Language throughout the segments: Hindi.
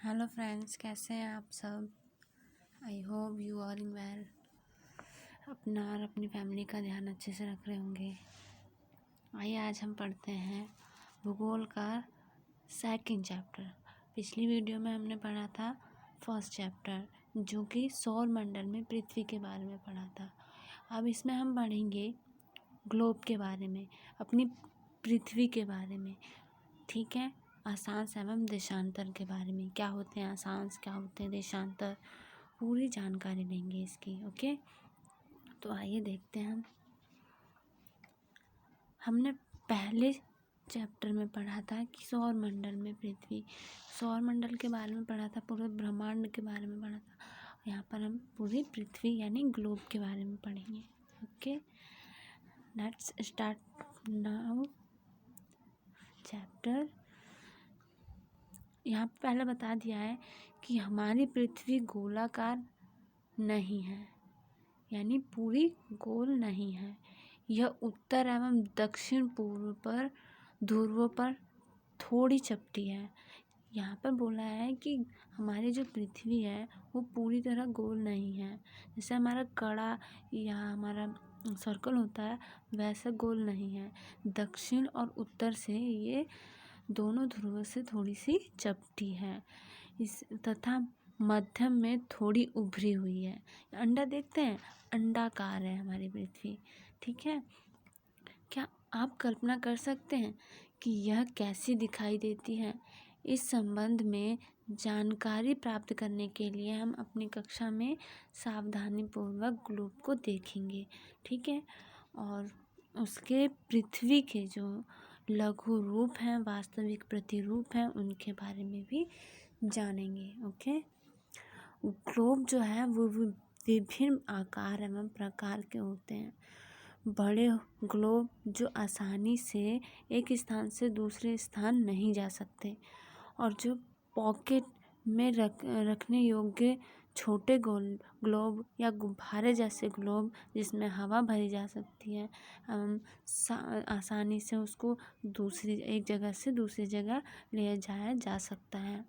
हेलो फ्रेंड्स, कैसे हैं आप सब। I hope you are in well. अपना और अपनी फैमिली का ध्यान अच्छे से रख रहे होंगे। आइए आज हम पढ़ते हैं भूगोल का सेकंड चैप्टर। पिछली वीडियो में हमने पढ़ा था फर्स्ट चैप्टर, जो कि सौर मंडल में पृथ्वी के बारे में पढ़ा था। अब इसमें हम पढ़ेंगे ग्लोब के बारे में, अपनी पृथ्वी के बारे में। ठीक है, अक्षांश एवं देशांतर के बारे में, क्या होते हैं अक्षांश, क्या होते हैं देशांतर, पूरी जानकारी लेंगे इसकी। ओके, तो आइए देखते हैं। हमने पहले चैप्टर में पढ़ा था कि सौर मंडल में पृथ्वी, सौर मंडल के बारे में पढ़ा था, पूरे ब्रह्मांड के बारे में पढ़ा था। यहाँ पर हम पूरी पृथ्वी यानी ग्लोब के बारे में पढ़ेंगे। Okay, let's start now chapter. यहाँ पे पहले बता दिया है कि हमारी पृथ्वी गोलाकार नहीं है, यानी पूरी गोल नहीं है। यह उत्तर एवं दक्षिण पूर्व पर ध्रुवों पर थोड़ी चपटी है। यहाँ पर बोला है कि हमारी जो पृथ्वी है वो पूरी तरह गोल नहीं है। जैसे हमारा कड़ा या हमारा सर्कल होता है वैसा गोल नहीं है। दक्षिण और उत्तर से ये दोनों ध्रुव से थोड़ी सी चपटी है। इस तथा मध्यम में थोड़ी उभरी हुई है। अंडा देखते हैं, अंडाकार है हमारी पृथ्वी। ठीक है, क्या आप कल्पना कर सकते हैं कि यह कैसी दिखाई देती है। इस संबंध में जानकारी प्राप्त करने के लिए हम अपनी कक्षा में सावधानीपूर्वक ग्लोब को देखेंगे। ठीक है, और उसके पृथ्वी के जो लघु रूप हैं, वास्तविक प्रतिरूप हैं, उनके बारे में भी जानेंगे। ओके, ग्लोब जो है वो विभिन्न आकार एवं प्रकार के होते हैं। बड़े ग्लोब जो आसानी से एक स्थान से दूसरे स्थान नहीं जा सकते, और जो पॉकेट में रखने योग्य छोटे ग्लोब या गुब्बारे जैसे ग्लोब जिसमें हवा भरी जा सकती है, आसानी से उसको एक जगह से दूसरी जगह ले जाया जा सकता है।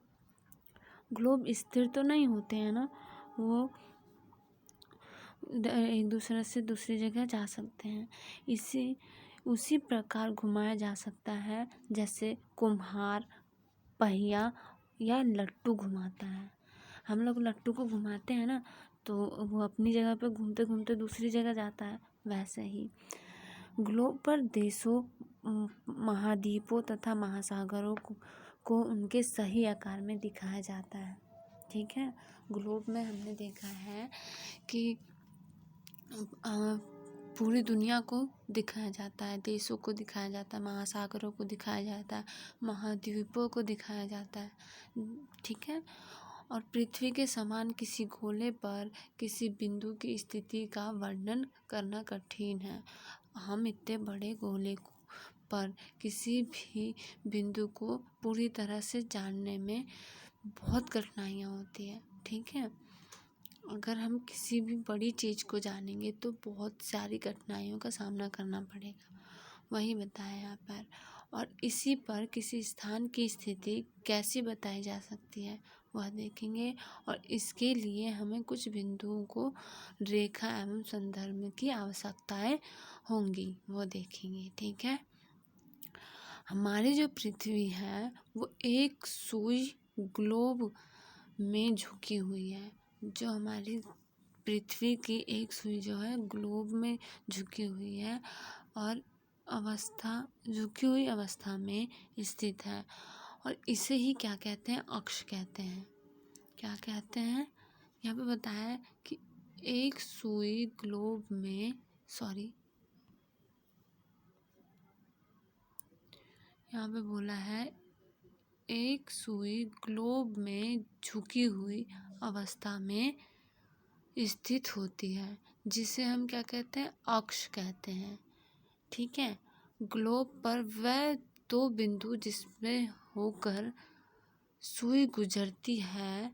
ग्लोब स्थिर तो नहीं होते हैं ना, वो एक दूसरे से दूसरी जगह जा सकते हैं। उसी प्रकार घुमाया जा सकता है जैसे कुम्हार पहिया या लट्टू घुमाता है। हम लोग लट्टू को घुमाते हैं ना, तो वो अपनी जगह पे घूमते घूमते दूसरी जगह जाता है। वैसे ही ग्लोब पर देशों, महाद्वीपों तथा महासागरों को उनके सही आकार में दिखाया जाता है। ठीक है, ग्लोब में हमने देखा है कि पूरी दुनिया को दिखाया जाता है, देशों को दिखाया जाता है, महासागरों को दिखाया जाता है, महाद्वीपों को दिखाया जाता है। ठीक है, और पृथ्वी के समान किसी गोले पर किसी बिंदु की स्थिति का वर्णन करना कठिन है। हम इतने बड़े गोले पर किसी भी बिंदु को पूरी तरह से जानने में बहुत कठिनाइयाँ होती है। ठीक है, अगर हम किसी भी बड़ी चीज़ को जानेंगे तो बहुत सारी कठिनाइयों का सामना करना पड़ेगा, वही बताया यहाँ पर। और इसी पर किसी स्थान की स्थिति कैसी बताई जा सकती है वह देखेंगे, और इसके लिए हमें कुछ बिंदुओं को रेखा एवं संदर्भ की आवश्यकताएं होंगी, वो देखेंगे। ठीक है, हमारी जो पृथ्वी है वो एक सुई ग्लोब में झुकी हुई है। जो हमारी पृथ्वी की एक सुई जो है ग्लोब में झुकी हुई है और झुकी हुई अवस्था में स्थित है। और इसे ही क्या कहते हैं, अक्ष कहते हैं। क्या कहते हैं, यहाँ पे बताया है कि एक सुई ग्लोब में यहाँ पे बोला है एक सुई ग्लोब में झुकी हुई अवस्था में स्थित होती है, जिसे हम क्या कहते हैं, अक्ष कहते हैं। ठीक है, ग्लोब पर वह दो बिंदु जिसमें होकर सुई गुजरती है,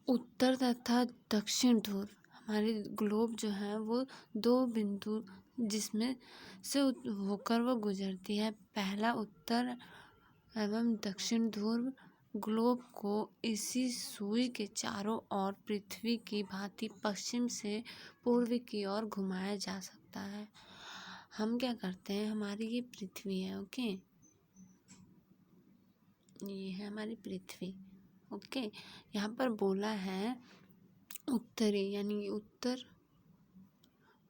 उत्तर तथा दक्षिण ध्रुव। हमारे ग्लोब जो है वो दो बिंदु जिसमें से होकर वो गुजरती है, पहला उत्तर एवं दक्षिण ध्रुव ग्लोब को इसी सुई के चारों ओर पृथ्वी की भांति पश्चिम से पूर्व की ओर घुमाया जा सकता है। हम क्या करते हैं, हमारी ये पृथ्वी है, ओके, ये है हमारी पृथ्वी, ओके। यहाँ पर बोला है उत्तरी यानी उत्तर,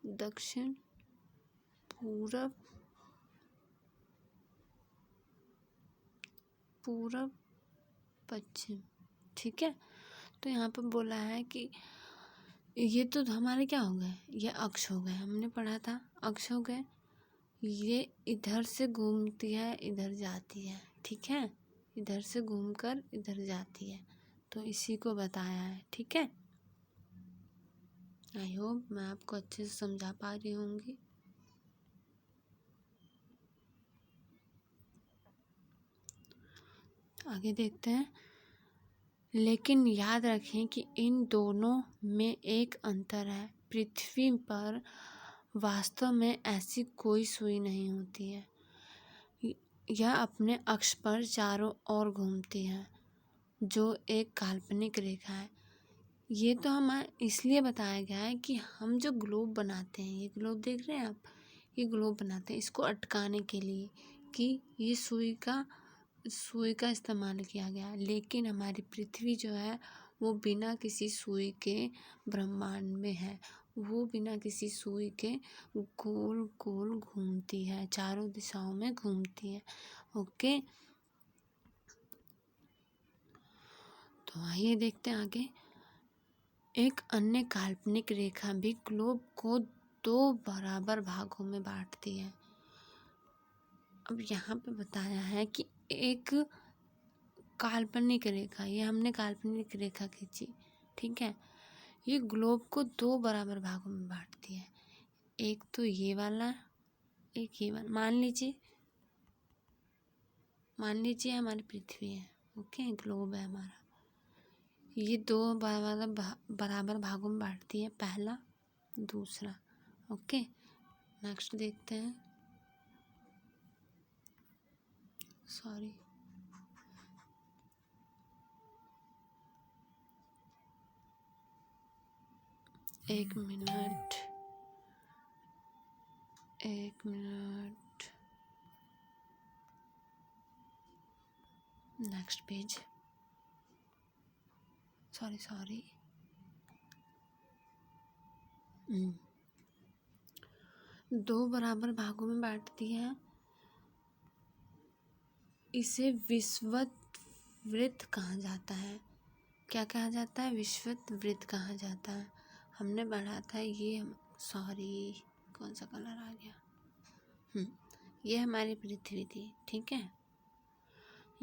दक्षिण, पूरब, पूरब, पश्चिम, ठीक है। तो यहाँ पर बोला है कि ये तो हमारे क्या हो गए, ये अक्ष हो गए, हमने पढ़ा था अक्ष हो गए। ये इधर से घूमती है इधर जाती है, ठीक है, इधर से घूमकर इधर जाती है, तो इसी को बताया है, ठीक है। आई होप मैं आपको अच्छे से समझा पा रही होंगी। आगे देखते हैं। लेकिन याद रखें कि इन दोनों में एक अंतर है, पृथ्वी पर वास्तव में ऐसी कोई सुई नहीं होती है, यह अपने अक्ष पर चारों ओर घूमती है, जो एक काल्पनिक रेखा है। ये तो हमें इसलिए बताया गया है कि हम जो ग्लोब बनाते हैं, ये ग्लोब देख रहे हैं आप, ये ग्लोब बनाते हैं इसको अटकाने के लिए कि ये सुई का इस्तेमाल किया गया। लेकिन हमारी पृथ्वी जो है वो बिना किसी सुई के ब्रह्मांड में है, वो बिना किसी सुई के गोल गोल घूमती है, चारों दिशाओं में घूमती है, ओके। तो आइए देखते हैं आगे। एक अन्य काल्पनिक रेखा भी ग्लोब को 2 बराबर भागों में बांटती है। अब यहाँ पे बताया है कि एक काल्पनिक रेखा, ये हमने काल्पनिक रेखा खींची, ठीक है, ये ग्लोब को 2 बराबर भागों में बांटती है। एक तो ये वाला, एक ये वाला। मान लीजिए हमारी पृथ्वी है, ओके, ग्लोब है हमारा, ये 2 बराबर भागों में बांटती है, पहला दूसरा, ओके। नेक्स्ट देखते हैं, सॉरी, एक मिनट, नेक्स्ट पेज, सॉरी। 2 बराबर भागों में बांटती है, इसे विषुवत वृत्त कहा जाता है। क्या कहा जाता है, विषुवत वृत्त कहा जाता है। हमने पढ़ा था ये, सॉरी कौन सा कलर आ गया, ये हमारी पृथ्वी थी, ठीक है,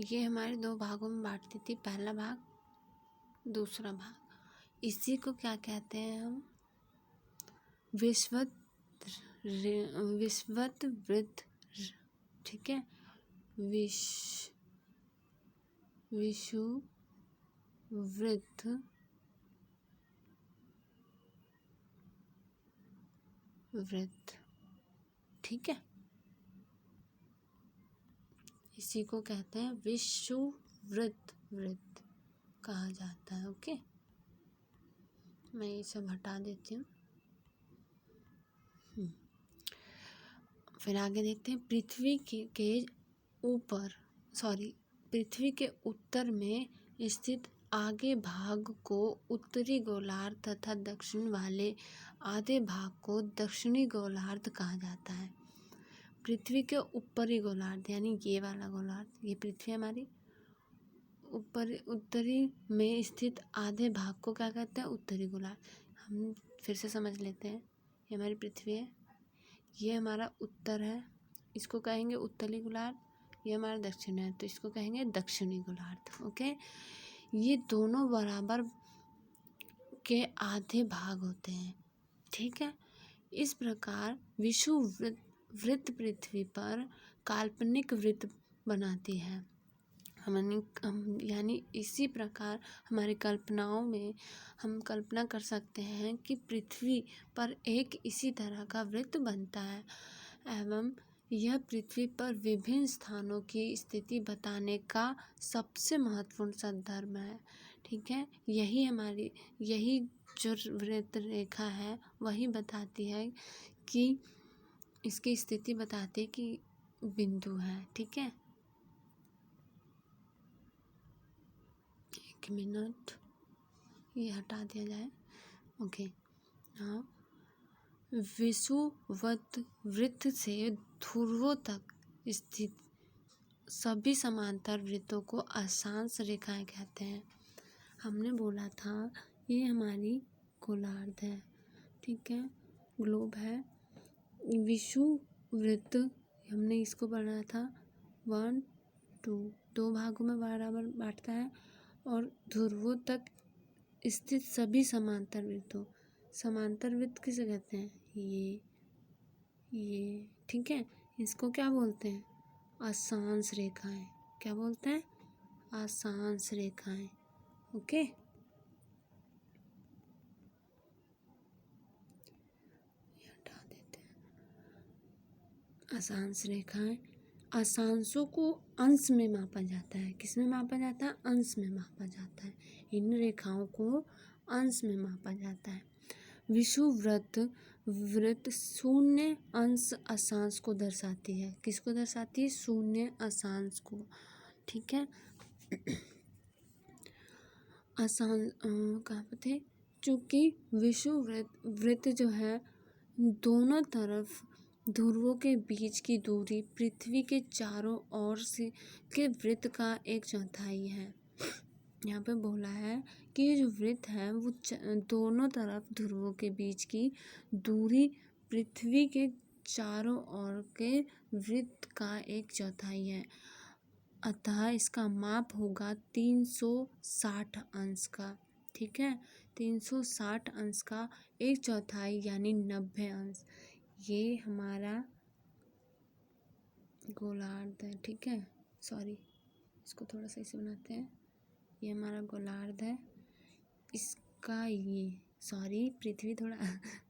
ये हमारे 2 भागों में बांटती थी, पहला भाग दूसरा भाग। इसी को क्या कहते हैं हम, विषुवत वृत्त, ठीक है, विषुववृत्त वृत्त, ठीक है, इसी को कहते हैं विषुववृत्त वृत्त कहा जाता है, ओके। मैं ये सब हटा देती हूँ। फिर आगे देखते हैं, पृथ्वी के उत्तर में स्थित आगे भाग को उत्तरी गोलार्ध तथा दक्षिण वाले आधे भाग को दक्षिणी गोलार्ध कहा जाता है। पृथ्वी के ऊपरी गोलार्ध यानी ये वाला गोलार्ध, ये पृथ्वी हमारी उत्तरी में स्थित आधे भाग को क्या कहते हैं, उत्तरी गोलार्ध। हम फिर से समझ लेते हैं, ये हमारी पृथ्वी है, ये हमारा उत्तर है, इसको कहेंगे उत्तरी गोलार्ध, ये हमारा दक्षिण है तो इसको कहेंगे दक्षिणी गोलार्ध, ओके। ये दोनों बराबर के आधे भाग होते हैं, ठीक है। इस प्रकार विषुववृत्त पृथ्वी पर काल्पनिक वृत्त बनाती है। हम यानी इसी प्रकार हमारी कल्पनाओं में हम कल्पना कर सकते हैं कि पृथ्वी पर एक इसी तरह का वृत्त बनता है, एवं यह पृथ्वी पर विभिन्न स्थानों की स्थिति बताने का सबसे महत्वपूर्ण संदर्भ है। ठीक है, यही जो वृत्त रेखा है वही बताती है कि इसकी स्थिति बताती है कि बिंदु है। ठीक है, एक मिनट, ये हटा दिया जाए। ओके, हाँ, विषुवत वृत्त से ध्रुवों तक स्थित सभी समांतर वृत्तों को अक्षांश रेखाएं कहते हैं। हमने बोला था ये हमारी गोलार्ध है। ठीक है, ग्लोब है। विषुवृत्त हमने इसको बनाया था 1, 2, 2 भागों में बराबर बांटता है, और ध्रुवों तक स्थित सभी समांतर वृत्त किसे कहते हैं? ये ठीक है, इसको क्या बोलते हैं? अक्षांश रेखाएं। क्या बोलते हैं? अक्षांश रेखाएं। ओके, हटा देते हैं। अक्षांश रेखाएं, अक्षांशों को अंश में मापा जाता है। किस में मापा जाता है? अंश में मापा जाता है। इन रेखाओं को अंश में मापा जाता है। विषुववृत्त शून्य अंश अक्षांश को दर्शाती है। किसको दर्शाती है? शून्य अक्षांश को। ठीक है, कहाँ पे थे? चूंकि विषुववृत्त जो है दोनों तरफ ध्रुवों के बीच की दूरी पृथ्वी के चारों ओर से के वृत्त का 1/4 है। यहाँ पे बोला है कि ये जो वृत्त है वो दोनों तरफ ध्रुवों के बीच की दूरी पृथ्वी के चारों ओर के वृत्त का 1/4 है। अतः इसका माप होगा 360 अंश का। ठीक है, 360 अंश का 1/4 यानी 90 अंश। ये हमारा गोलार्ध है। ठीक है, सॉरी, इसको थोड़ा सा इसे बनाते हैं। ये हमारा गोलार्ध है। इसका ये सॉरी पृथ्वी थोड़ा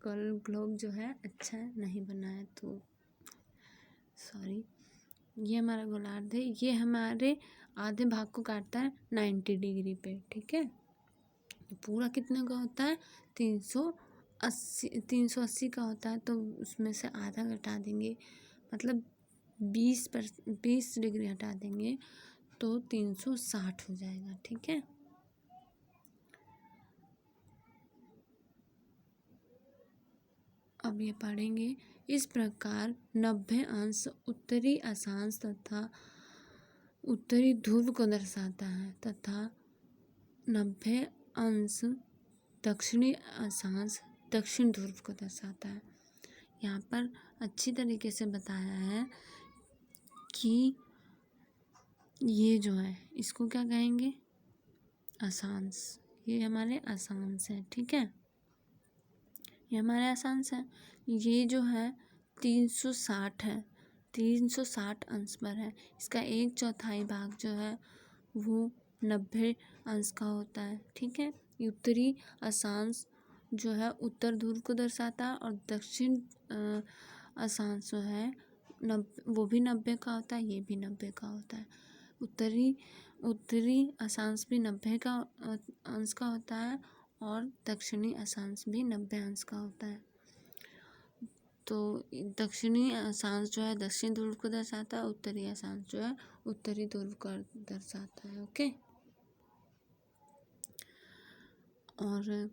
ग्लोब जो है अच्छा नहीं बना है, तो सॉरी। ये हमारा गोलार्ध है। ये हमारे आधे भाग को काटता है 90 डिग्री पे। ठीक है, तो पूरा कितने का होता है? 380 का होता है, तो उसमें से आधा घटा देंगे, मतलब 20 डिग्री हटा देंगे तो 360 हो जाएगा। ठीक है, अब ये पढ़ेंगे। इस प्रकार 90 अंश उत्तरी अक्षांश तथा उत्तरी ध्रुव को दर्शाता है तथा 90 अंश दक्षिणी अक्षांश दक्षिण ध्रुव को दर्शाता है। यहाँ पर अच्छी तरीके से बताया है कि ये जो है इसको क्या कहेंगे? अक्षांश। ये हमारे अक्षांश है। ठीक है, ये हमारे अक्षांश है। ये जो है 360 है, 360 अंश पर है। इसका 1/4 भाग जो है वो 90 अंश का होता है। ठीक है, उत्तरी अक्षांश जो है उत्तर ध्रुव को दर्शाता है, और दक्षिण अक्षांश जो है वो भी 90 का होता है, ये भी 90 का होता है। उत्तरी अक्षांश भी 90 का अंश का होता है, और दक्षिणी अक्षांश भी 90 अंश का होता है। तो दक्षिणी अक्षांश जो है दक्षिण ध्रुव को दर्शाता है, उत्तरी अक्षांश जो है उत्तरी ध्रुव को दर्शाता है। ओके, और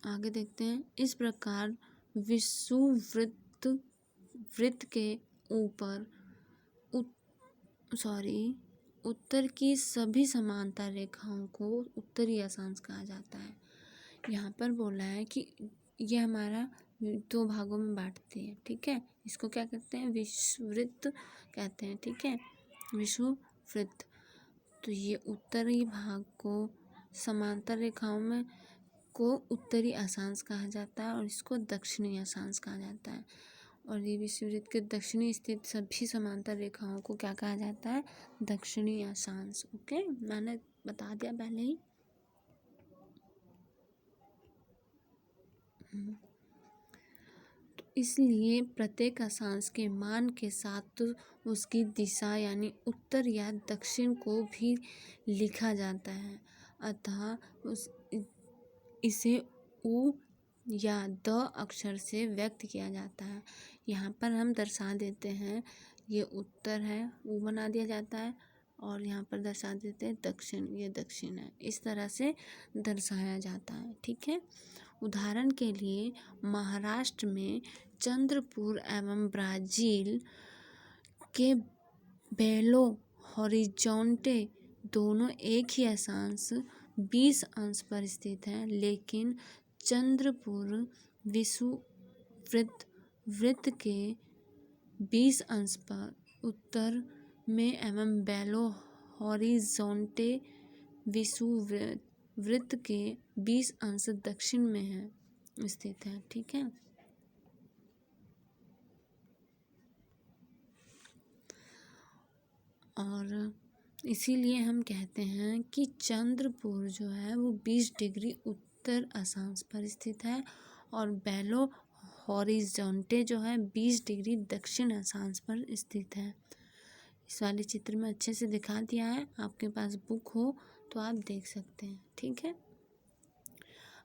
आगे देखते हैं। इस प्रकार वृत्त के ऊपर उत्तर की सभी समांतर रेखाओं को उत्तरी अक्षांश कहा जाता है। यहाँ पर बोला है कि यह हमारा 2 भागों में बांटते हैं। ठीक है, इसको क्या कहते हैं? विषुववृत्त कहते हैं। ठीक है, विषुववृत्त। तो ये उत्तरी भाग को समांतर रेखाओं में को उत्तरी अक्षांश कहा जाता है, और इसको दक्षिणी अक्षांश कहा जाता है। और ये विषुववृत्त के दक्षिणी स्थित सभी समांतर रेखाओं को क्या कहा जाता है? दक्षिणी अक्षांश। ओके, मैंने बता दिया पहले ही। तो इसलिए प्रत्येक अक्षांश के मान के साथ उसकी दिशा यानी उत्तर या दक्षिण को भी लिखा जाता है। अतः इसे उ या द अक्षर से व्यक्त किया जाता है। यहाँ पर हम दर्शा देते हैं, ये उत्तर है, उ बना दिया जाता है, और यहाँ पर दर्शा देते हैं दक्षिण, ये दक्षिण है। इस तरह से दर्शाया जाता है। ठीक है। उदाहरण के लिए महाराष्ट्र में चंद्रपुर एवं ब्राज़ील के बेलो हॉरिज़ॉन्टे दोनों एक ही अक्षांश 20 अंश पर स्थित हैं, लेकिन चंद्रपुर विषुववृत्त वृत्त के 20 अंश पर उत्तर में एवं बेलो हॉरिज़ॉन्टे विषुववृत्त के 20 अंश दक्षिण में है स्थित है। ठीक है। और इसीलिए हम कहते हैं कि चंद्रपुर जो है वो 20 डिग्री उत्तर अक्षांश पर स्थित है, और बेलो हॉरिज़ॉन्टे जो है 20 डिग्री दक्षिण अक्षांश पर स्थित है। इस वाले चित्र में अच्छे से दिखा दिया है, आपके पास बुक हो तो आप देख सकते हैं। ठीक है।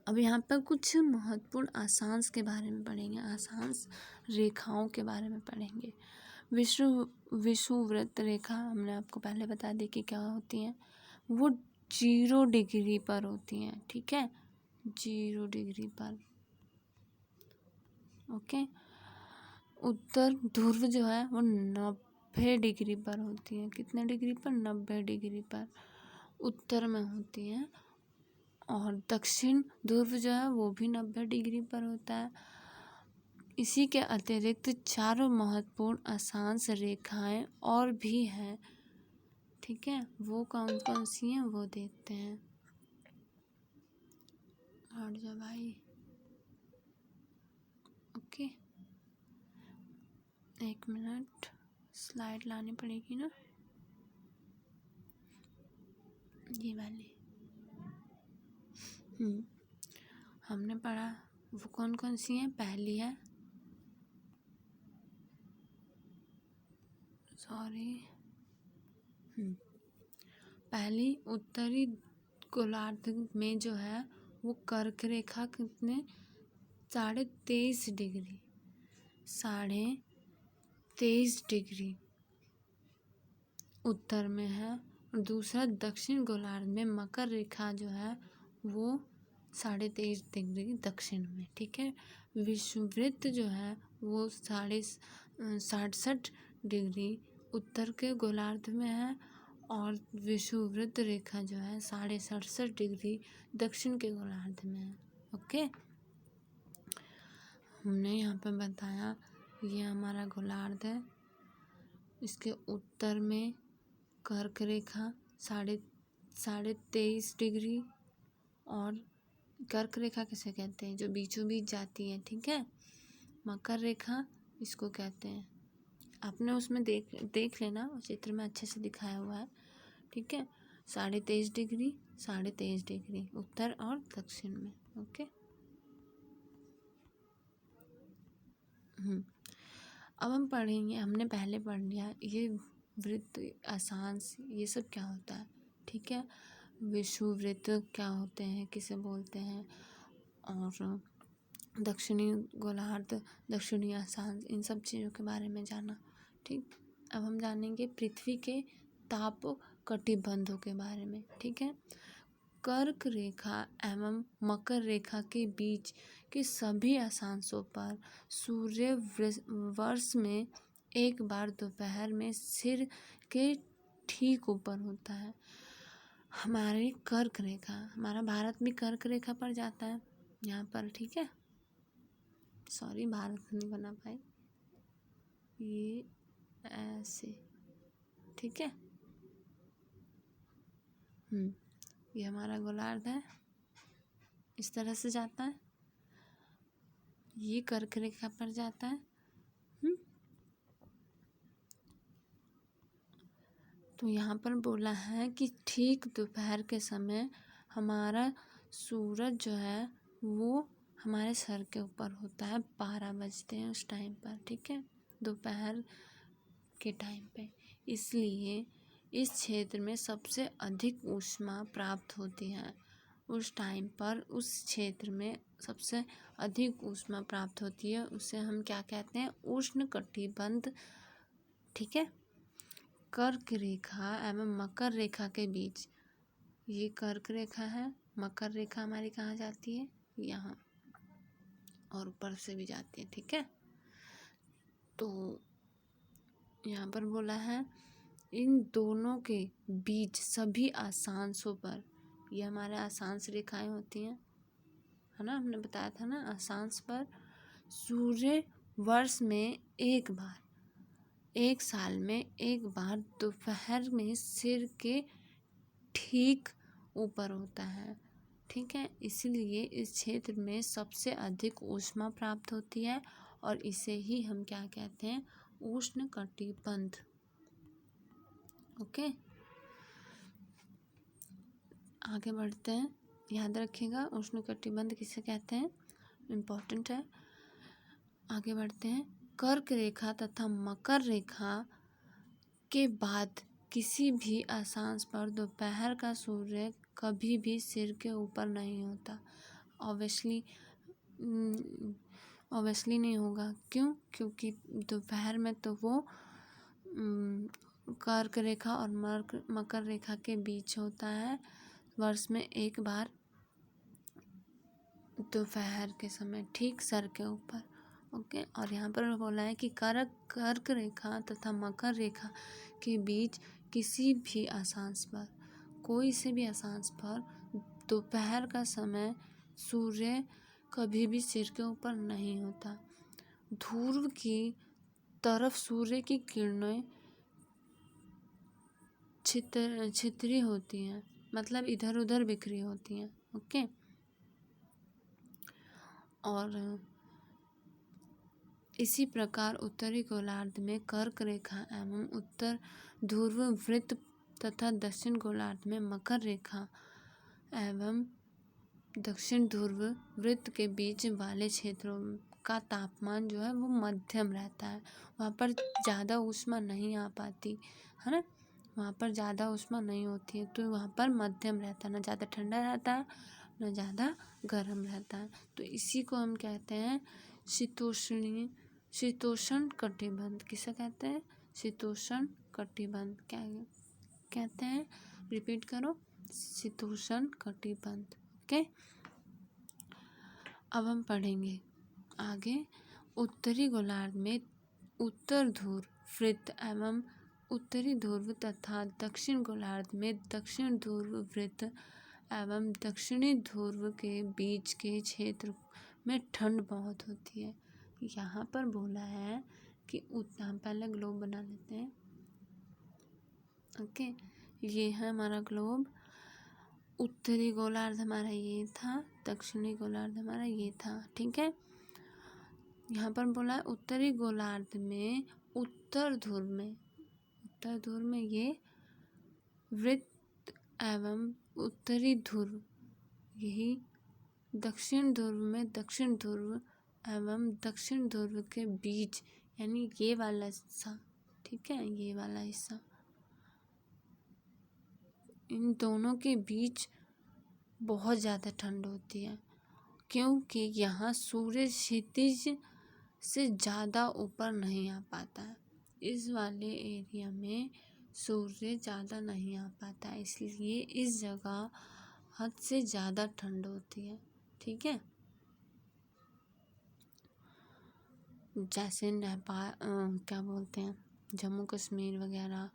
अब यहाँ पर कुछ महत्वपूर्ण अक्षांश के बारे में पढ़ेंगे, अक्षांश रेखाओं के बारे में पढ़ेंगे। विषुववृत्त रेखा हमने आपको पहले बता दी कि क्या होती हैं, वो 0 डिग्री पर होती हैं। ठीक है, 0 डिग्री पर। ओके। उत्तर ध्रुव जो है वो 90 डिग्री पर होती है। कितने डिग्री पर? 90 डिग्री पर उत्तर में होती है। और दक्षिण ध्रुव जो है वो भी 90 डिग्री पर होता है। इसी के अतिरिक्त 4 महत्वपूर्ण अक्षांश रेखाएं और भी हैं। ठीक है, वो कौन कौन सी हैं वो देखते हैं। हट जा भाई। ओके, 1 मिनट, स्लाइड लानी पड़ेगी ना, ये वाली। हमने पढ़ा वो कौन कौन सी हैं। पहली है, पहली उत्तरी गोलार्ध में जो है वो कर्क रेखा कितने 23.5 डिग्री 23.5 डिग्री उत्तर में है। और दूसरा दक्षिण गोलार्ध में मकर रेखा जो है वो 23.5 डिग्री दक्षिण में। ठीक है। विषुववृत्त जो है वो 67 डिग्री उत्तर के गोलार्ध में है, और विषुववृत्त रेखा जो है 67 डिग्री दक्षिण के गोलार्ध में है। ओके, हमने यहाँ पे बताया ये हमारा गोलार्ध है, इसके उत्तर में कर्क रेखा 23.5 डिग्री, और कर्क रेखा किसे कहते हैं? जो बीचों बीच जाती है। ठीक है, मकर रेखा इसको कहते हैं। आपने उसमें देख लेना, उस चित्र में अच्छे से दिखाया हुआ है। ठीक है, 23.5 डिग्री 23.5 डिग्री उत्तर और दक्षिण में। ओके। अब हम पढ़ेंगे, हमने पहले पढ़ लिया ये वृत्त अक्षांश ये सब क्या होता है। ठीक है, विषुववृत्त क्या होते हैं, किसे बोलते हैं, और दक्षिणी गोलार्ध, दक्षिणी अक्षांश, इन सब चीज़ों के बारे में जाना। ठीक, अब हम जानेंगे पृथ्वी के ताप कटिबंधों के बारे में। ठीक है, कर्क रेखा एवं मकर रेखा के बीच के सभी अक्षांशों पर सूर्य वर्ष में एक बार दोपहर में सिर के ठीक ऊपर होता है। हमारी कर्क रेखा, हमारा भारत भी कर्क रेखा पर जाता है यहाँ पर। ठीक है, सॉरी भारत नहीं बना पाई, ये ऐसे। ठीक है, ये हमारा गोलार्ध है, इस तरह से जाता है, ये कर्क रेखा पर जाता है। तो यहाँ पर बोला है कि ठीक दोपहर के समय हमारा सूरज जो है वो हमारे सर के ऊपर होता है, 12 बजते हैं उस टाइम पर, ठीक है, दोपहर के टाइम पे। इसलिए इस क्षेत्र में सबसे अधिक ऊष्मा प्राप्त होती है। उस टाइम पर उस क्षेत्र में सबसे अधिक ऊष्मा प्राप्त होती है, उसे हम क्या कहते हैं, उष्ण कटिबंध, ठीक है। कर्क रेखा एवं मकर रेखा के बीच, ये कर्क रेखा है, मकर रेखा हमारी कहाँ जाती है, यहाँ, और ऊपर से भी जाती है, ठीक है। तो यहाँ पर बोला है इन दोनों के बीच सभी अक्षांशों पर, ये हमारे अक्षांश रेखाएं होती हैं, है ना, हमने बताया था ना, अक्षांश पर सूर्य वर्ष में एक बार, एक साल में एक बार दोपहर में सिर के ठीक ऊपर होता है, ठीक है। इसलिए इस क्षेत्र में सबसे अधिक ऊष्मा प्राप्त होती है और इसे ही हम क्या कहते हैं, उष्ण कटिबंध। ओके, आगे बढ़ते हैं। याद रखिएगा उष्ण कटिबंध किसे कहते हैं, इम्पोर्टेंट है। आगे बढ़ते हैं। कर्क रेखा तथा मकर रेखा के बाद किसी भी अक्षांश पर दोपहर का सूर्य कभी भी सिर के ऊपर नहीं होता। ऑब्वियसली नहीं होगा। क्यों? क्योंकि दोपहर में तो वो कर्क रेखा और मकर रेखा के बीच होता है, वर्ष में एक बार दोपहर के समय, ठीक सर के ऊपर। ओके, और यहाँ पर बोला है कि कर्क रेखा तथा मकर रेखा के बीच किसी भी अक्षांश पर, कोई से भी अक्षांश पर दोपहर का समय सूर्य कभी भी सिर के ऊपर नहीं होता। ध्रुव की तरफ सूर्य की किरणें छितरी होती हैं, मतलब इधर उधर बिखरी होती हैं। ओके, और इसी प्रकार उत्तरी गोलार्ध में कर्क रेखा एवं उत्तर ध्रुव वृत्त तथा दक्षिण गोलार्ध में मकर रेखा एवं दक्षिण ध्रुव वृत्त के बीच वाले क्षेत्रों का तापमान जो है वो मध्यम रहता है। वहाँ पर ज़्यादा ऊष्मा नहीं आ पाती है ना, वहाँ पर ज़्यादा ऊष्मा नहीं होती है, तो वहाँ पर मध्यम रहता है, ना ज़्यादा ठंडा रहता है ना ज़्यादा गर्म रहता है। तो इसी को हम कहते हैं शीतोष्ण कटिबंध। किसे कहते हैं? शीतोष्ण कटिबंध। क्या कहते हैं? रिपीट करो, शीतोष्ण कटिबंध। ओके, अब हम पढ़ेंगे आगे। उत्तरी गोलार्ध में उत्तर ध्रुव वृत्त एवं उत्तरी ध्रुव तथा दक्षिण गोलार्ध में दक्षिण ध्रुव वृत्त एवं दक्षिणी ध्रुव के बीच के क्षेत्र में ठंड बहुत होती है। यहाँ पर बोला है कि हम पहले ग्लोब बना लेते हैं। ओके, ये है हमारा ग्लोब। उत्तरी गोलार्ध हमारा ये था, दक्षिणी गोलार्ध हमारा ये था, ठीक है। यहाँ पर बोला है उत्तरी गोलार्ध में उत्तर ध्रुव में ये वृत्त एवं उत्तरी ध्रुव, यही दक्षिण ध्रुव में दक्षिण ध्रुव एवं दक्षिण ध्रुव के बीच, यानी ये वाला हिस्सा, ठीक है, ये वाला हिस्सा, इन दोनों के बीच बहुत ज़्यादा ठंड होती है, क्योंकि यहाँ सूर्य क्षितिज से ज़्यादा ऊपर नहीं आ पाता है। इस वाले एरिया में सूर्य ज़्यादा नहीं आ पाता है, इसलिए इस जगह हद से ज़्यादा ठंड होती है, ठीक है। जैसे नेपाल, क्या बोलते हैं, जम्मू कश्मीर वगैरह,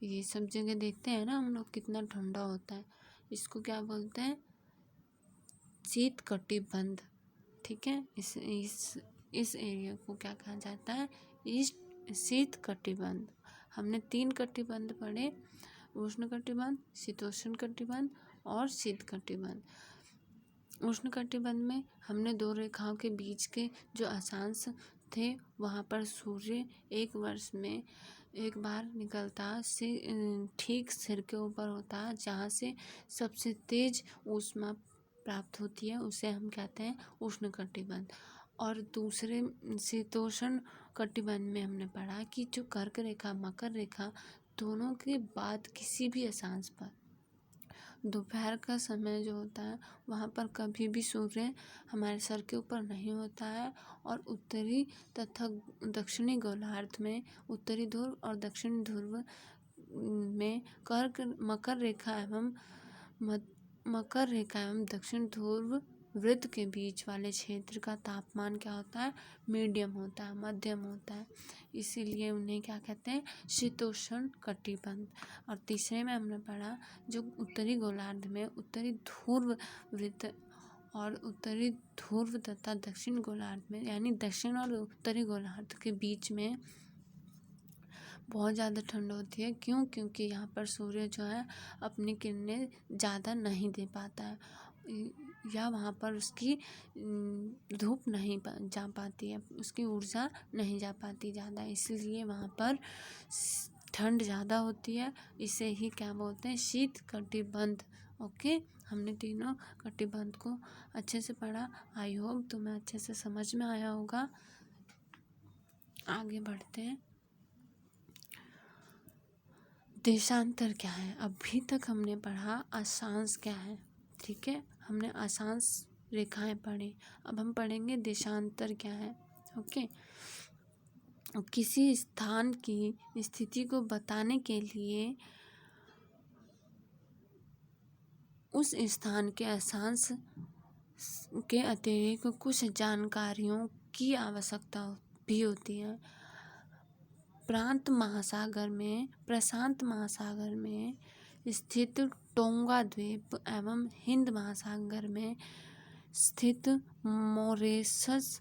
ये सब जगह देखते हैं ना हम लोग, कितना ठंडा होता है। इसको क्या बोलते हैं? शीत कटिबंध, ठीक है। इस एरिया को क्या कहा जाता है? शीत कटिबंध। हमने 3 कटिबंध पढ़े, उष्ण कटिबंध, शीतोष्ण कटिबंध और शीत कटिबंध। उष्ण कटिबंध में हमने 2 रेखाओं के बीच के जो अक्षांश थे, वहाँ पर सूर्य एक वर्ष में एक बार निकलता ठीक सिर के ऊपर होता, जहाँ से सबसे तेज ऊष्मा प्राप्त होती है उसे हम कहते हैं उष्णकटिबंध। और दूसरे शीतोष्ण कटिबंध में हमने पढ़ा कि जो कर्क रेखा मकर रेखा दोनों के बाद किसी भी अक्षांश पर दोपहर का समय जो होता है वहाँ पर कभी भी सूर्य हमारे सर के ऊपर नहीं होता है। और उत्तरी तथा दक्षिणी गोलार्ध में उत्तरी ध्रुव और दक्षिणी ध्रुव में मकर रेखा एवं दक्षिण ध्रुव वृत्त के बीच वाले क्षेत्र का तापमान क्या होता है, मीडियम होता है, मध्यम होता है, इसीलिए उन्हें क्या कहते हैं, शीतोष्ण कटिबंध। और तीसरे में हमने पढ़ा जो उत्तरी गोलार्ध में उत्तरी ध्रुव वृत्त और उत्तरी ध्रुव तथा दक्षिण गोलार्ध में यानी दक्षिण और उत्तरी गोलार्ध के बीच में बहुत ज़्यादा ठंड होती है। क्यों? क्योंकि यहाँ पर सूर्य जो है अपनी किरणें ज़्यादा नहीं दे पाता है या वहाँ पर उसकी धूप नहीं जा पाती है, उसकी ऊर्जा नहीं जा पाती ज़्यादा, इसलिए वहाँ पर ठंड ज़्यादा होती है। इसे ही क्या बोलते हैं, शीत कटिबंध। ओके, हमने तीनों कटिबंध को अच्छे से पढ़ा। आई होप तुम्हें अच्छे से समझ में आया होगा। आगे बढ़ते हैं। देशांतर क्या है? अभी तक हमने पढ़ा अक्षांश क्या है, ठीक है, हमने अक्षांश रेखाएं पढ़ी। अब हम पढ़ेंगे देशांतर क्या है। ओके, किसी स्थान की स्थिति को बताने के लिए उस स्थान के अक्षांश के अतिरिक्त कुछ जानकारियों की आवश्यकता भी होती है। प्रशांत महासागर में स्थित टोंगा द्वीप एवं हिंद महासागर में स्थित मॉरिशस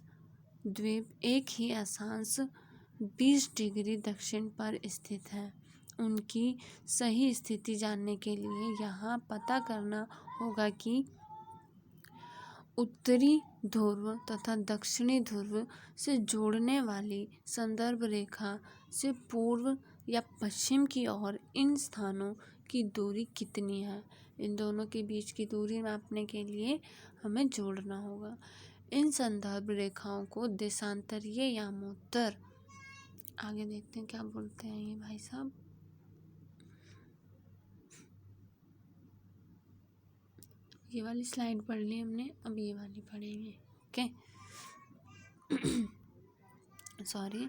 द्वीप एक ही अक्षांश 20 डिग्री दक्षिण पर स्थित है। उनकी सही स्थिति जानने के लिए यहाँ पता करना होगा कि उत्तरी ध्रुव तथा दक्षिणी ध्रुव से जोड़ने वाली संदर्भ रेखा से पूर्व या पश्चिम की ओर इन स्थानों की दूरी कितनी है। इन दोनों के बीच की दूरी मापने के लिए हमें जोड़ना होगा। इन संदर्भ रेखाओं को देशांतरीय यामोत्तर, आगे देखते हैं क्या बोलते हैं ये भाई साहब। ये वाली स्लाइड पढ़ ली हमने, अब ये वाली पढ़ेंगे। ओके सॉरी,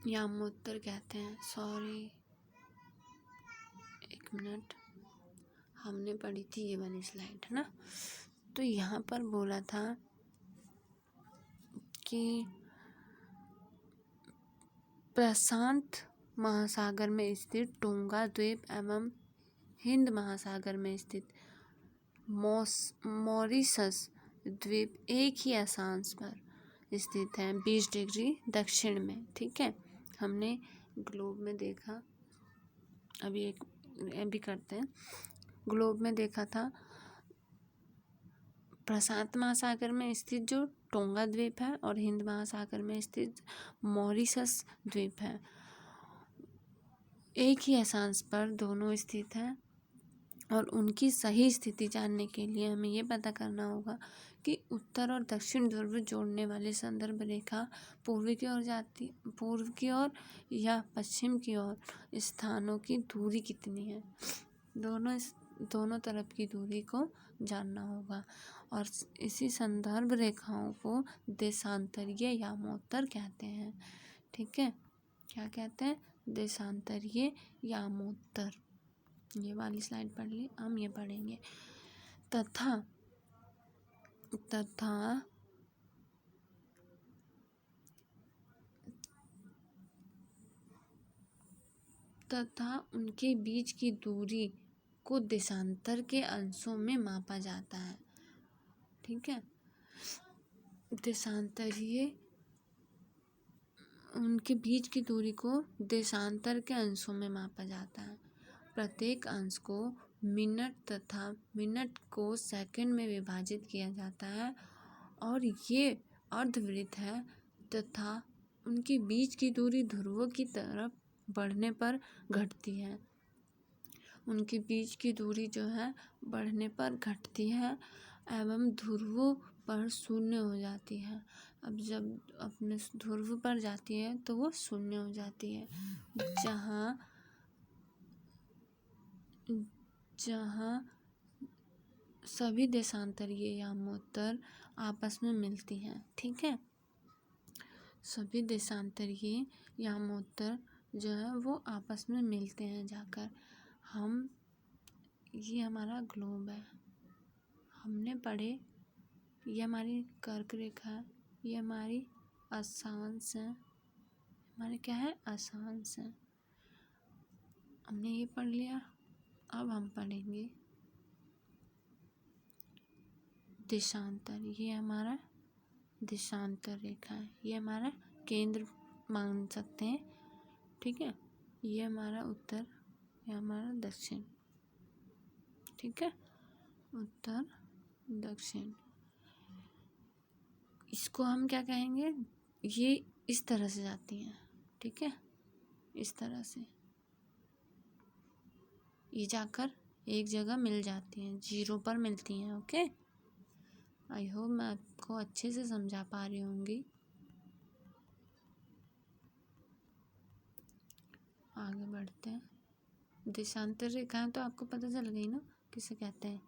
यामोत्तर कहते हैं, सॉरी एक मिनट, हमने पढ़ी थी ये वाली स्लाइड, है ना। तो यहाँ पर बोला था कि प्रशांत महासागर में स्थित टोंगा द्वीप एवं हिंद महासागर में स्थित मॉरिशस द्वीप एक ही अक्षांश पर स्थित है 20 डिग्री दक्षिण में, ठीक है। हमने ग्लोब में देखा, अभी करते हैं। ग्लोब में देखा था प्रशांत महासागर में स्थित जो टोंगा द्वीप है और हिंद महासागर में स्थित मॉरिशस द्वीप है, एक ही अक्षांश पर दोनों स्थित हैं। और उनकी सही स्थिति जानने के लिए हमें ये पता करना होगा कि उत्तर और दक्षिण ध्रुव जोड़ने वाली संदर्भ रेखा पूर्व की ओर या पश्चिम की ओर स्थानों की दूरी कितनी है। दोनों तरफ की दूरी को जानना होगा और इसी संदर्भ रेखाओं को देशांतरीय यामोत्तर कहते हैं, ठीक है। क्या कहते हैं? देशांतरीय यामोत्तर। ये वाली स्लाइड पढ़ ली, हम ये पढ़ेंगे। तथा उनके बीच की दूरी को देशांतर के अंशों में मापा जाता है, ठीक है। उनके बीच की दूरी को देशांतर के अंशों में मापा जाता है। प्रत्येक अंश को मिनट तथा मिनट को सेकंड में विभाजित किया जाता है और ये अर्धवृत्त है तथा उनके बीच की दूरी ध्रुवों की तरफ बढ़ने पर घटती है। उनके बीच की दूरी जो है बढ़ने पर घटती है एवं ध्रुवों पर शून्य हो जाती है। अब जब अपने ध्रुव पर जाती है तो वो शून्य हो जाती है, जहाँ सभी देशांतरीय यामोत्तर आपस में मिलती हैं। ठीक है, सभी देशांतरीय यामोत्तर जो है वो आपस में मिलते हैं जाकर। ये हमारा ग्लोब है, हमने पढ़े, ये हमारी कर्क रेखा है, ये हमारी अक्षांश है, हमारे क्या है अक्षांश है। हमने ये पढ़ लिया। अब हम पढ़ेंगे देशांतर। ये हमारा देशांतर रेखा है, ये हमारा केंद्र मान सकते हैं। ठीक है, ये हमारा उत्तर, ये हमारा दक्षिण। ठीक है, उत्तर दक्षिण। इसको हम क्या कहेंगे, ये इस तरह से जाती हैं। ठीक है, इस तरह से ये जाकर एक जगह मिल जाती हैं, जीरो पर मिलती हैं। ओके, आई होप मैं आपको अच्छे से समझा पा रही होंगी। आगे बढ़ते हैं। देशांतर रेखाएं तो आपको पता चल गई ना किसे कहते हैं।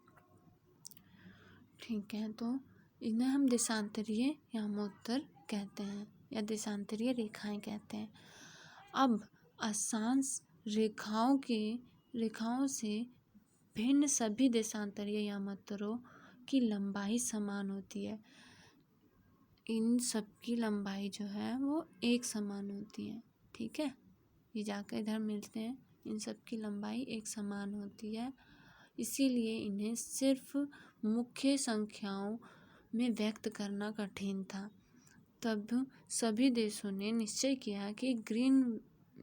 ठीक है, तो इन्हें हम देशांतरीय यामोत्तर कहते हैं या देशांतरीय रेखाएं कहते हैं। अब अक्षांश रेखाओं से भिन्न सभी देशांतरीय यामोत्तरों की लंबाई समान होती है। इन सब की लंबाई जो है वो एक समान होती है। ठीक है, ये जाकर इधर मिलते हैं, इन सब की लंबाई एक समान होती है। इसीलिए इन्हें सिर्फ मुख्य संख्याओं में व्यक्त करना कठिन था। तब सभी देशों ने निश्चय किया कि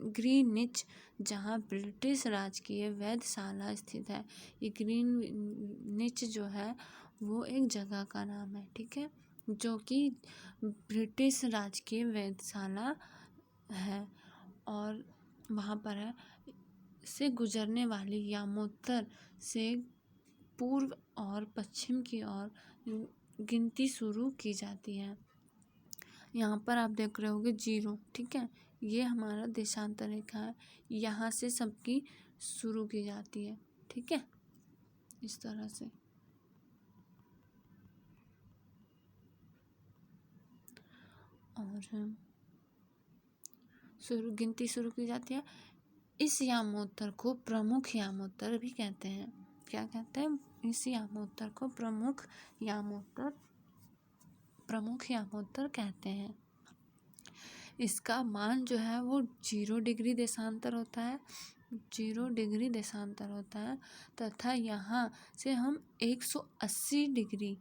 ग्रीनिच, जहाँ ब्रिटिश राजकीय वेधशाला स्थित है, ये ग्रीनिच जो है वो एक जगह का नाम है। ठीक है, जो कि ब्रिटिश राजकीय वेधशाला है और वहाँ पर है, से गुजरने वाली यामोत्तर से पूर्व और पश्चिम की ओर गिनती शुरू की जाती है। यहाँ पर आप देख रहे होगे जीरो। ठीक है, ये हमारा देशांतर रेखा है, यहाँ से सबकी शुरू की जाती है। ठीक है, इस तरह से। और गिनती शुरू की जाती है। इस यामोत्तर को प्रमुख यामोत्तर भी कहते हैं। क्या कहते हैं, इस यामोत्तर को प्रमुख यामोत्तर कहते हैं। इसका मान जो है वो 0 डिग्री देशांतर होता है, 0 डिग्री देशांतर होता है तथा यहाँ से हम 180 डिग्री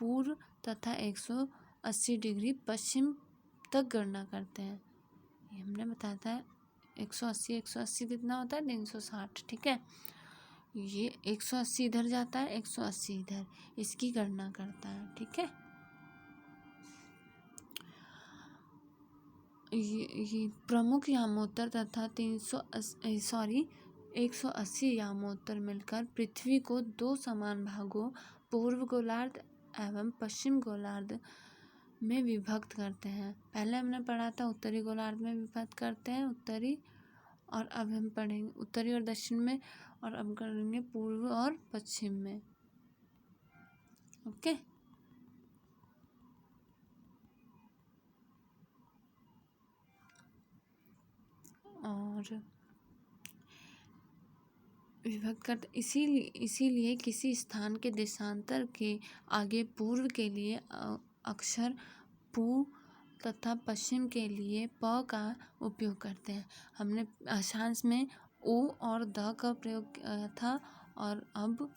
पूर्व तथा 180 डिग्री पश्चिम तक गणना करते हैं। ये हमने बताया था 180 कितना होता है 360। ठीक है, ये 180 इधर जाता है, 180 इधर, इसकी गणना करता है। ठीक है, ये प्रमुख यामोत्तर तथा 180 यामोत्तर मिलकर पृथ्वी को 2 समान भागों, पूर्व गोलार्ध एवं पश्चिम गोलार्ध में विभक्त करते हैं। पहले हमने पढ़ा था उत्तरी गोलार्ध में विभक्त करते हैं, उत्तरी, और अब हम पढ़ेंगे उत्तरी और दक्षिण में, और अब करेंगे पूर्व और पश्चिम में। ओके, और विभक्त करते इसीलिए किसी स्थान के देशांतर के आगे पूर्व के लिए अक्षर पू तथा पश्चिम के लिए प का उपयोग करते हैं। हमने अक्षांश में ओ और द का प्रयोग किया था और अब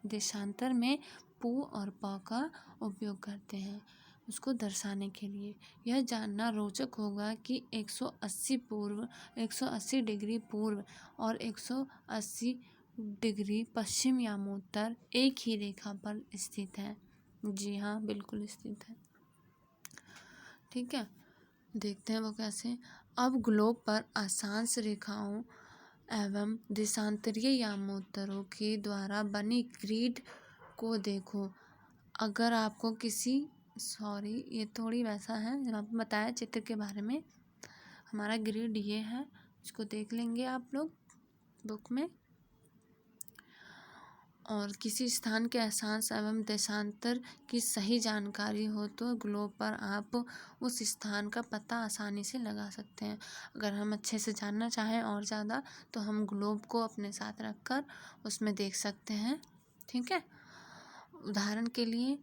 देशांतर में पू और प का उपयोग करते हैं उसको दर्शाने के लिए। यह जानना रोचक होगा कि 180 डिग्री पूर्व और 180 डिग्री पश्चिम यामोत्तर एक ही रेखा पर स्थित है। जी हाँ, बिल्कुल स्थित है। ठीक है, देखते हैं वो कैसे। अब ग्लोब पर अक्षांश रेखाओं एवं देशांतरीय यामोत्तरों के द्वारा बनी ग्रिड को देखो। अगर आपको ये थोड़ी वैसा है जो आपको बताया चित्र के बारे में। हमारा ग्रिड ये है, इसको देख लेंगे आप लोग बुक में। और किसी स्थान के अक्षांश एवं देशांतर की सही जानकारी हो तो ग्लोब पर आप उस स्थान का पता आसानी से लगा सकते हैं। अगर हम अच्छे से जानना चाहें और ज़्यादा तो हम ग्लोब को अपने साथ रखकर उसमें देख सकते हैं। ठीक है, उदाहरण के लिए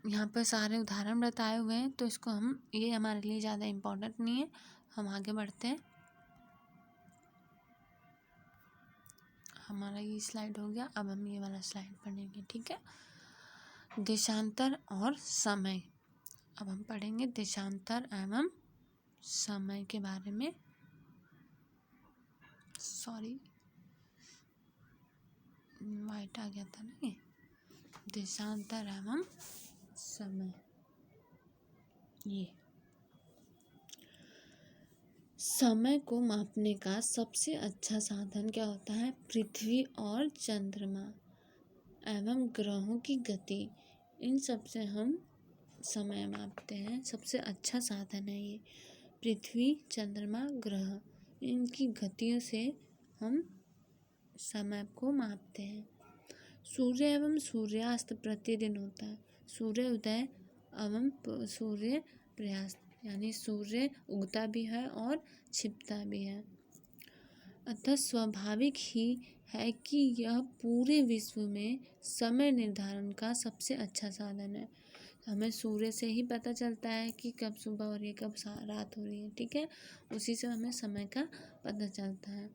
यहाँ पर सारे उदाहरण बताए हुए हैं, तो इसको ये हमारे लिए ज़्यादा इम्पोर्टेंट नहीं है। हम आगे बढ़ते हैं। हमारा ये स्लाइड हो गया, अब हम ये वाला स्लाइड पढ़ेंगे। ठीक है, देशांतर और समय। अब हम पढ़ेंगे देशांतर एवं समय के बारे में। सॉरी, वाइट आ गया था ना ये। देशांतर एवं समय, ये समय को मापने का सबसे अच्छा साधन क्या होता है? पृथ्वी और चंद्रमा एवं ग्रहों की गति, इन सब से हम समय मापते हैं। सबसे अच्छा साधन है ये। पृथ्वी, चंद्रमा, ग्रह, इनकी गतियों से हम समय को मापते हैं। सूर्य एवं सूर्यास्त प्रतिदिन होता है। सूर्य उदय एवं सूर्य प्रयास्त, यानी सूर्य उगता भी है और छिपता भी है। अतः स्वाभाविक ही है कि यह पूरे विश्व में समय निर्धारण का सबसे अच्छा साधन है। हमें सूर्य से ही पता चलता है कि कब सुबह हो रही है, कब रात हो रही है। ठीक है, उसी से हमें समय का पता चलता है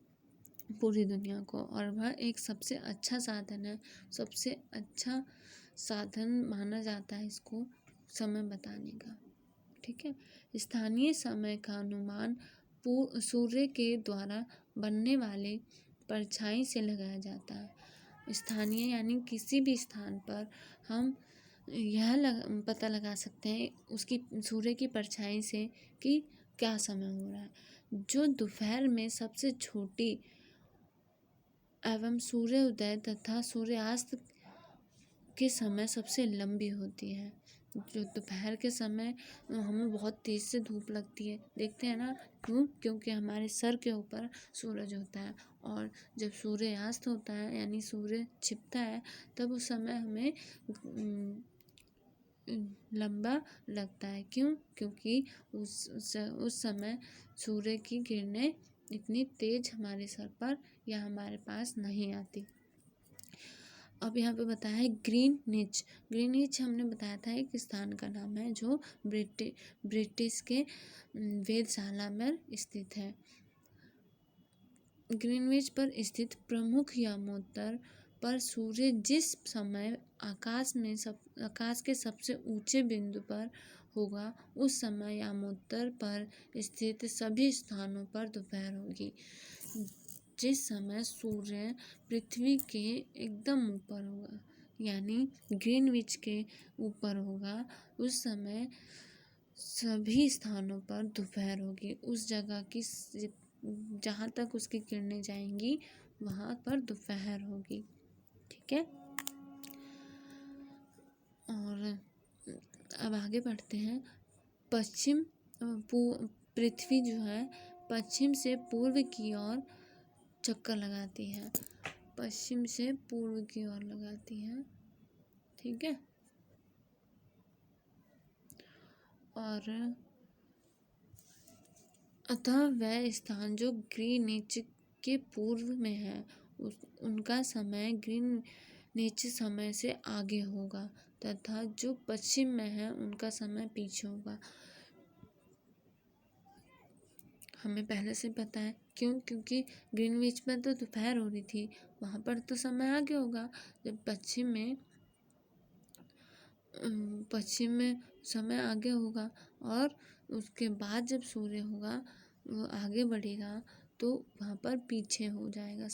पूरी दुनिया को, और वह एक सबसे अच्छा साधन है। सबसे अच्छा साधन माना जाता है इसको समय बताने का। ठीक है, स्थानीय समय का अनुमान सूर्य के द्वारा बनने वाले परछाई से लगाया जाता है। स्थानीय यानी किसी भी स्थान पर हम यह पता लगा सकते हैं उसकी सूर्य की परछाई से कि क्या समय हो रहा है। जो दोपहर में सबसे छोटी एवं सूर्योदय तथा सूर्यास्त के समय सबसे लंबी होती है। जो दोपहर के समय हमें बहुत तेज़ से धूप लगती है, देखते हैं ना, क्यों? क्योंकि हमारे सर के ऊपर सूरज होता है, और जब सूर्यास्त होता है यानी सूर्य छिपता है, तब उस समय हमें लंबा लगता है। क्यों? क्योंकि उस समय सूर्य की किरणें इतनी तेज हमारे सर पर या हमारे पास नहीं आती। अब यहाँ पे बताया है ग्रीनविच। ग्रीनविच हमने बताया था एक स्थान का नाम है जो ब्रिटिश के वेधशाला में स्थित है। ग्रीनविच पर स्थित प्रमुख यामोत्तर पर सूर्य जिस समय आकाश के सबसे ऊंचे बिंदु पर होगा, उस समय यामोत्तर पर स्थित सभी स्थानों पर दोपहर होगी। जिस समय सूर्य पृथ्वी के एकदम ऊपर होगा, यानी ग्रीनविच के ऊपर होगा, उस समय सभी स्थानों पर दोपहर होगी। उस जगह की जहाँ तक उसकी किरणें जाएंगी वहाँ पर दोपहर होगी। ठीक है, और अब आगे बढ़ते हैं। पृथ्वी जो है पश्चिम से पूर्व की ओर चक्कर लगाती है। पश्चिम से पूर्व की ओर लगाती है। ठीक है, और अतः वह स्थान जो ग्रीनविच के पूर्व में है उनका समय ग्रीनविच समय से आगे होगा, तथा जो पश्चिम में है उनका समय पीछे होगा। हमें पहले से पता है। क्यों? क्योंकि ग्रीनविच में तो दोपहर हो रही थी, वहाँ पर तो समय आगे होगा। जब पश्चिम में समय आगे होगा, और उसके बाद जब सूर्य होगा वो आगे बढ़ेगा, तो वहाँ पर पीछे हो जाएगा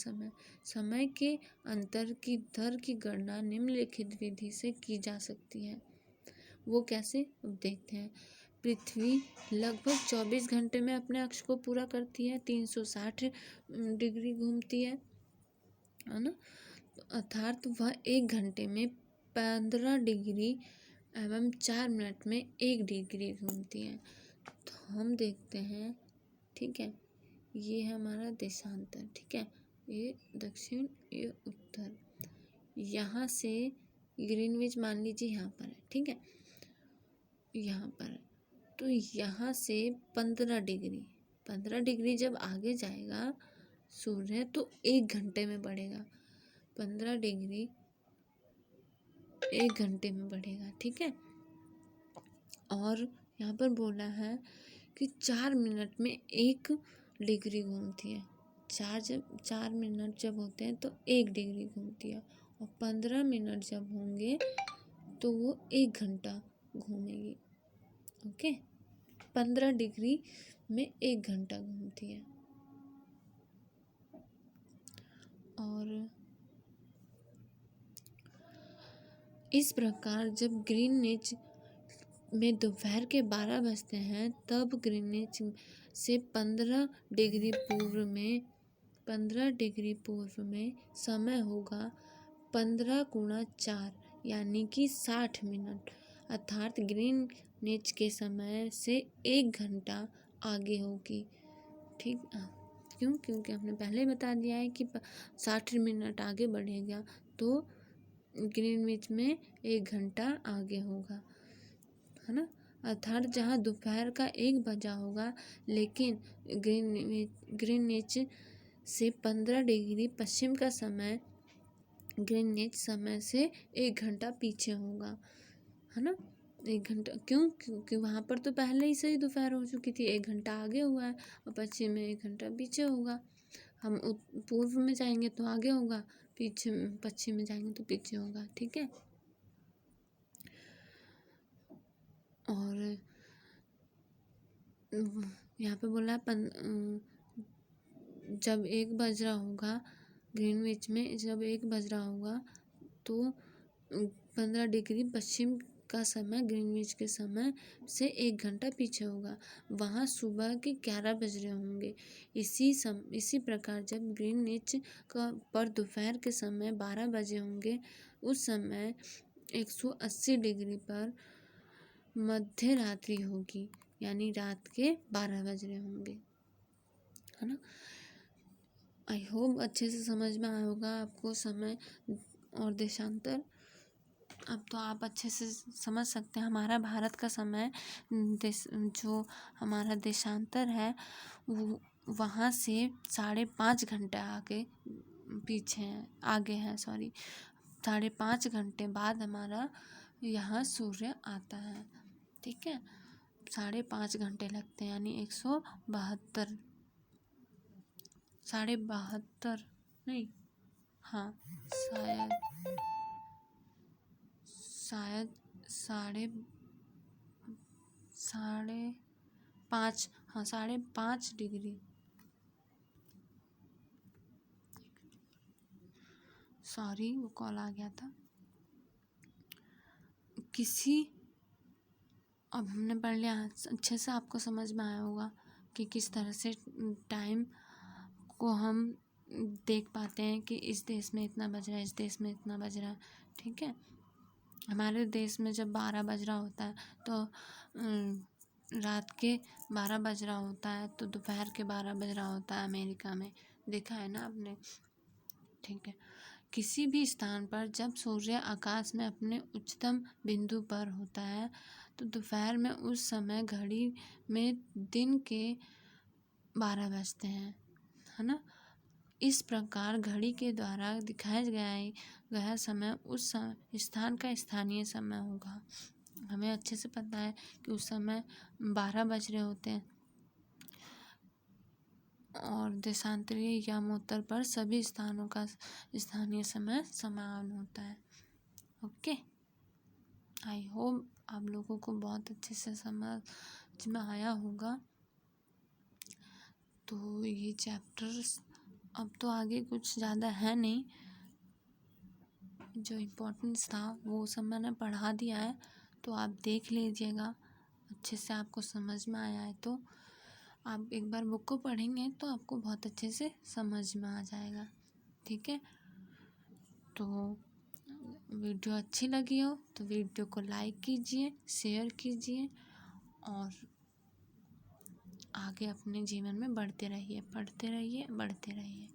समय के अंतर की दर की गणना निम्नलिखित विधि से की जा सकती है। वो कैसे? देखते हैं। पृथ्वी लगभग 24 घंटे में अपने अक्ष को पूरा करती है, 360 डिग्री घूमती है ना। अर्थात वह 1 घंटे में 15 डिग्री एवं 4 मिनट में 1 डिग्री घूमती है। तो हम देखते हैं, ठीक है, ये है हमारा देशांतर, ठीक है, ये दक्षिण, ये उत्तर। यहाँ से ग्रीनविच मान लीजिए यहाँ पर है, ठीक है, यहाँ पर है। तो यहाँ से 15 डिग्री जब आगे जाएगा सूर्य तो 1 घंटे में बढ़ेगा। 15 डिग्री 1 घंटे में बढ़ेगा, ठीक है। और यहाँ पर बोला है कि 4 मिनट में 1 डिग्री घूमती है। 4 मिनट जब होते हैं तो 1 डिग्री घूमती है, और 15 मिनट जब होंगे तो वो 1 घंटा घूमेगी। ओके, 15 डिग्री में 1 घंटा घूमती है। और इस प्रकार जब ग्रीनविच में दोपहर के 12 बजते हैं तब ग्रीनविच से 15 डिग्री पूर्व में समय होगा 15 गुणा 4 यानी कि 60 मिनट, अर्थात ग्रीनविच के समय से 1 घंटा आगे होगी। ठीक, क्यों? क्योंकि हमने पहले ही बता दिया है कि 60 मिनट आगे बढ़ेगा तो ग्रीनविच में 1 घंटा आगे होगा, है ना। अर्थात जहाँ दोपहर का 1 बजा होगा लेकिन ग्रीनविच से 15 डिग्री पश्चिम का समय ग्रीनविच समय से 1 घंटा पीछे होगा, है ना। 1 घंटा, क्यों? क्योंकि वहाँ पर तो पहले ही से ही दोपहर हो चुकी थी, 1 घंटा आगे हुआ है, और पश्चिम में 1 घंटा पीछे होगा। हम पूर्व में जाएंगे तो आगे होगा, पश्चिम में जाएंगे तो पीछे होगा, ठीक है। और यहाँ पे बोला जब 1 बज रहा होगा ग्रीनविच में, जब 1 बज रहा होगा तो 15 डिग्री पश्चिम का समय ग्रीनविच के समय से 1 घंटा पीछे होगा, वहाँ सुबह के 11 बज रहे होंगे। इसी प्रकार जब ग्रीनविच का पर दोपहर के समय 12 बजे होंगे उस समय 180 डिग्री पर मध्य रात्रि होगी, यानी रात के 12 बज रहे होंगे, है ना। आई होप अच्छे से समझ में आया होगा आपको समय और देशांतर। अब तो आप अच्छे से समझ सकते हैं हमारा भारत का समय जो हमारा देशांतर है वो वहाँ से 5.5 घंटे आगे है 5.5 घंटे बाद हमारा यहाँ सूर्य आता है, ठीक है। 5.5 घंटे लगते हैं, यानी 172 7.72 नहीं, हाँ शायद 5.5, हाँ 5.5 डिग्री, सॉरी वो कॉल आ गया था। अब हमने पढ़ लिया, अच्छे से आपको समझ में आया होगा कि किस तरह से टाइम को हम देख पाते हैं कि इस देश में इतना बज रहा है, इस देश में इतना बज रहा है, ठीक है। हमारे देश में जब 12 बज रहा होता है तो रात के 12 बज रहा होता है, तो दोपहर के 12 बज रहा होता है अमेरिका में, देखा है ना आपने, ठीक है। किसी भी स्थान पर जब सूर्य आकाश में अपने उच्चतम बिंदु पर होता है तो दोपहर में उस समय घड़ी में दिन के 12 बजते हैं, है ना। इस प्रकार घड़ी के द्वारा दिखाया गया समय उस स्थान का स्थानीय समय होगा। हमें अच्छे से पता है कि उस समय 12 बज रहे होते हैं, और देशांतरीय यामोत्तर पर सभी स्थानों का स्थानीय समय समान होता है। ओके, आई होप आप लोगों को बहुत अच्छे से समझ में आया होगा। तो ये चैप्टर्स अब तो आगे कुछ ज़्यादा है नहीं, जो इम्पोर्टेंस था वो सब मैंने पढ़ा दिया है, तो आप देख लीजिएगा अच्छे से आपको समझ में आया है तो आप एक बार बुक को पढ़ेंगे तो आपको बहुत अच्छे से समझ में आ जाएगा। ठीक है, तो वीडियो अच्छी लगी हो तो वीडियो को लाइक कीजिए, शेयर कीजिए और आगे अपने जीवन में बढ़ते रहिए, पढ़ते रहिए, बढ़ते रहिए।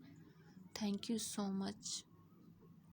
Thank you so much.